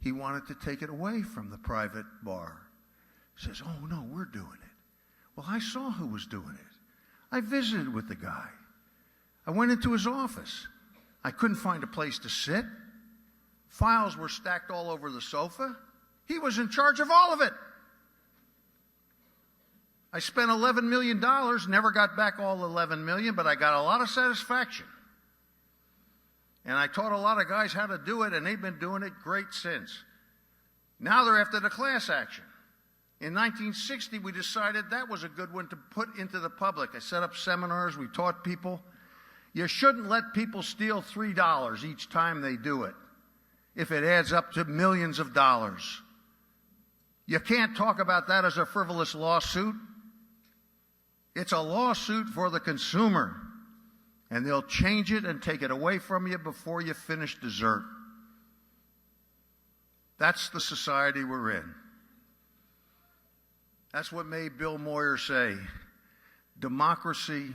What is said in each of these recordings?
he wanted to take it away from the private bar. He says, oh, no, we're doing it. Well, I saw who was doing it. I visited with the guy. I went into his office. I couldn't find a place to sit. Files were stacked all over the sofa. He was in charge of all of it. I spent $11 million, never got back all $11 million, but I got a lot of satisfaction. And I taught a lot of guys how to do it, and they've been doing it great since. Now they're after the class action. In 1960, we decided that was a good one to put into the public. I set up seminars. We taught people. You shouldn't let people steal $3 each time they do it, if it adds up to millions of dollars. You can't talk about that as a frivolous lawsuit. It's a lawsuit for the consumer, and they'll change it and take it away from you before you finish dessert. That's the society we're in. That's what made Bill Moyer say, democracy,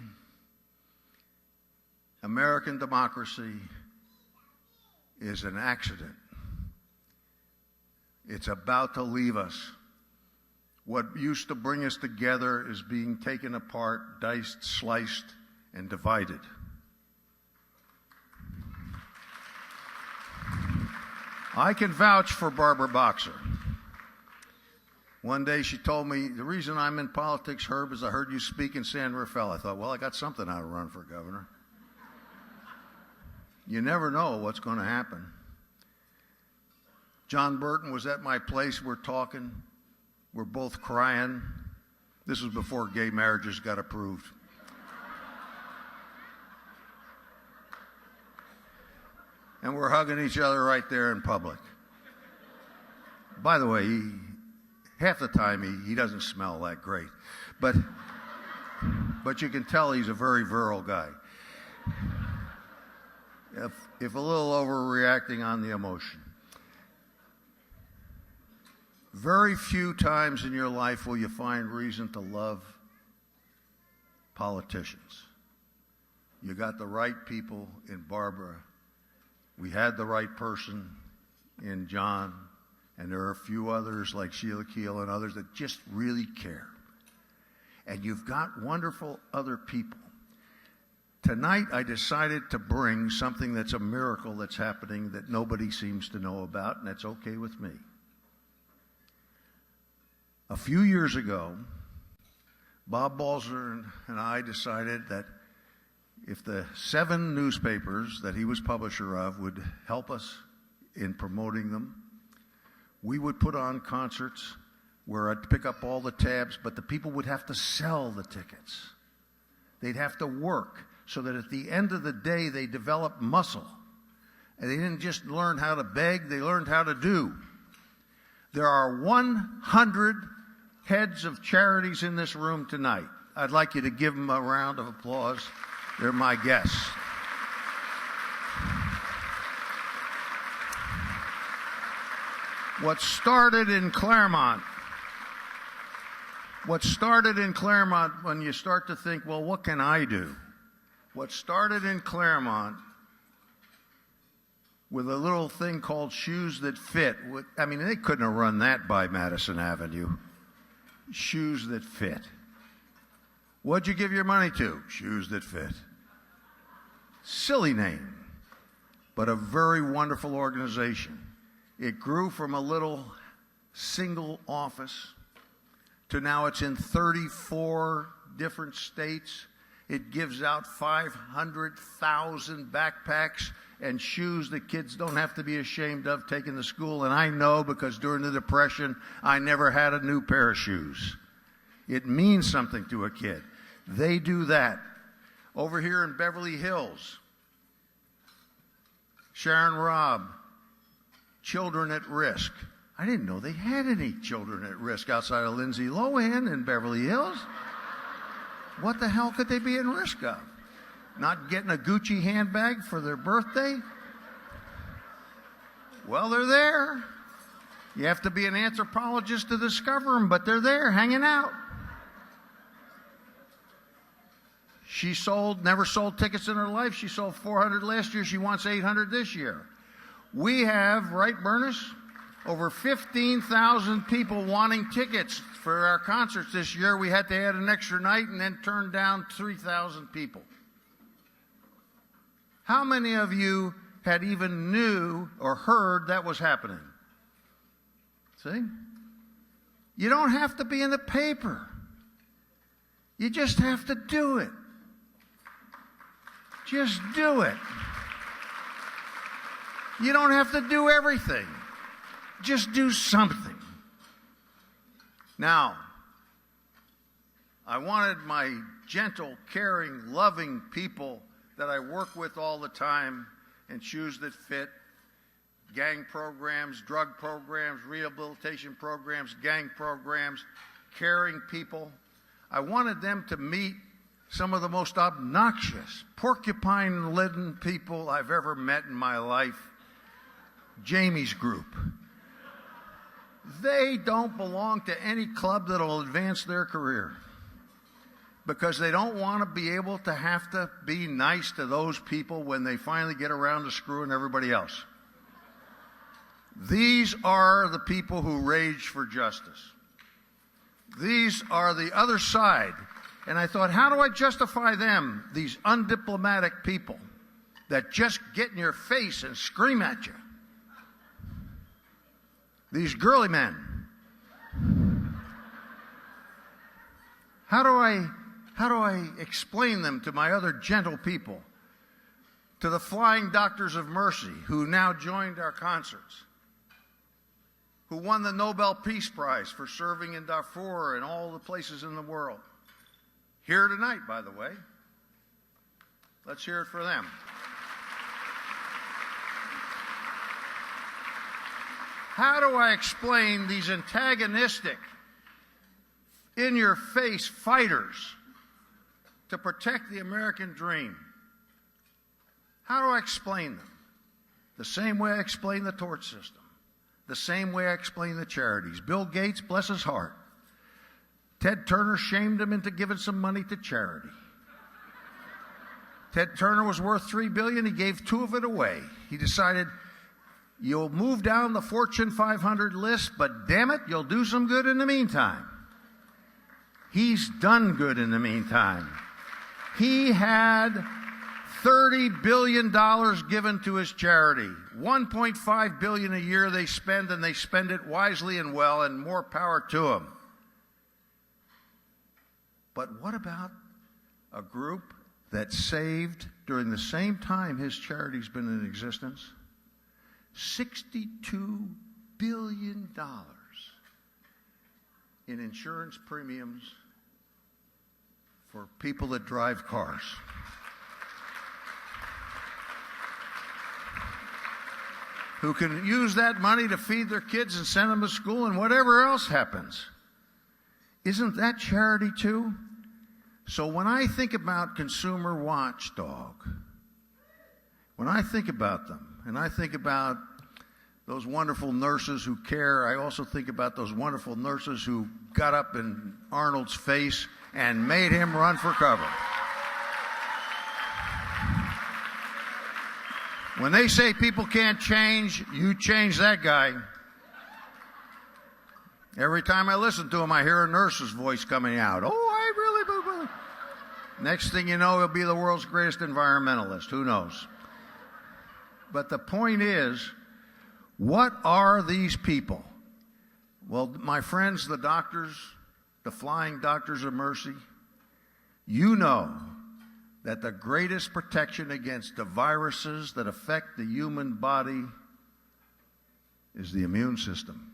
American democracy, is an accident. It's about to leave us. What used to bring us together is being taken apart, diced, sliced, and divided. I can vouch for Barbara Boxer. One day she told me, the reason I'm in politics, Herb, is I heard you speak in San Rafael. I thought, well, I got something how to run for governor. You never know what's going to happen. John Burton was at my place. We're talking. We're both crying. This was before gay marriages got approved. And we're hugging each other right there in public. By the way, half the time he doesn't smell that great. But you can tell he's a very virile guy. If a little overreacting on the emotion. Very few times in your life will you find reason to love politicians. You got the right people in Barbara. We had the right person in John. And there are a few others like Sheila Keel and others that just really care. And you've got wonderful other people. Tonight I decided to bring something that's a miracle that's happening that nobody seems to know about, and that's okay with me. A few years ago, Bob Balzer and I decided that if the 7 newspapers that he was publisher of would help us in promoting them, we would put on concerts where I'd pick up all the tabs, but the people would have to sell the tickets. They'd have to work so that at the end of the day they developed muscle. And they didn't just learn how to beg, they learned how to do. There are 100 heads of charities in this room tonight. I'd like you to give them a round of applause. They're my guests. What started in Claremont, when you start to think, well, what can I do? What started in Claremont with a little thing called Shoes That Fit. I mean, they couldn't have run that by Madison Avenue. Shoes That Fit. What'd you give your money to? Shoes That Fit. Silly name, but a very wonderful organization. It grew from a little single office to now it's in 34 different states. It gives out 500,000 backpacks and shoes that kids don't have to be ashamed of taking to school. And I know because during the Depression, I never had a new pair of shoes. It means something to a kid. They do that. Over here in Beverly Hills, Sharon Robb, Children at Risk. I didn't know they had any children at risk outside of Lindsay Lohan in Beverly Hills. What the hell could they be at risk of? Not getting a Gucci handbag for their birthday? Well, they're there. You have to be an anthropologist to discover them, but they're there hanging out. She never sold tickets in her life. She sold 400 last year. She wants 800 this year. We have, right, Bernice? Over 15,000 people wanting tickets for our concerts this year. We had to add an extra night and then turn down 3,000 people. How many of you had even knew or heard that was happening? See? You don't have to be in the paper. You just have to do it. Just do it. You don't have to do everything. Just do something. Now, I wanted my gentle, caring, loving people that I work with all the time in Shoes That Fit, gang programs, drug programs, rehabilitation programs, gang programs, caring people. I wanted them to meet some of the most obnoxious, porcupine-laden people I've ever met in my life. Jamie's group. They don't belong to any club that'll advance their career because they don't want to be able to have to be nice to those people when they finally get around to screwing everybody else. These are the people who rage for justice. These are the other side. And I thought, how do I justify them, these undiplomatic people that just get in your face and scream at you? These girly men. How do I explain them to my other gentle people? To the Flying Doctors of Mercy, who now joined our concerts, who won the Nobel Peace Prize for serving in Darfur and all the places in the world. Here tonight, by the way. Let's hear it for them. How do I explain these antagonistic, in-your-face fighters to protect the American dream? How do I explain them? The same way I explain the tort system. The same way I explain the charities. Bill Gates, bless his heart. Ted Turner shamed him into giving some money to charity. Ted Turner was worth $3 billion. He gave 2 of it away. He decided, you'll move down the Fortune 500 list, but damn it, you'll do some good in the meantime. He's done good in the meantime. He had $30 billion given to his charity. $1.5 billion a year they spend, and they spend it wisely and well, and more power to them. But what about a group that saved, during the same time his charity's been in existence, $62 billion in insurance premiums for people that drive cars? Who can use that money to feed their kids and send them to school and whatever else happens. Isn't that charity too? So when I think about Consumer Watchdog, when I think about them, and I think about those wonderful nurses who care, I also think about those wonderful nurses who got up in Arnold's face and made him run for cover. When they say people can't change, you change that guy. Every time I listen to him, I hear a nurse's voice coming out. Oh, I really. Next thing you know, he'll be the world's greatest environmentalist. Who knows? But the point is, what are these people? Well, my friends, the doctors, the Flying Doctors of Mercy, you know that the greatest protection against the viruses that affect the human body is the immune system.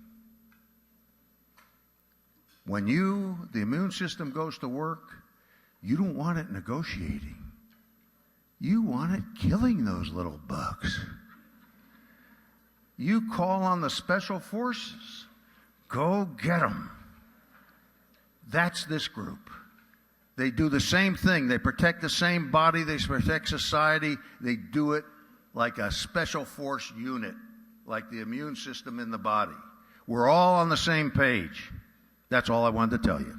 When the immune system goes to work, you don't want it negotiating. You want it killing those little bugs. You call on the special forces. Go get them. That's this group. They do the same thing. They protect the same body. They protect society. They do it like a special force unit, like the immune system in the body. We're all on the same page. That's all I wanted to tell you.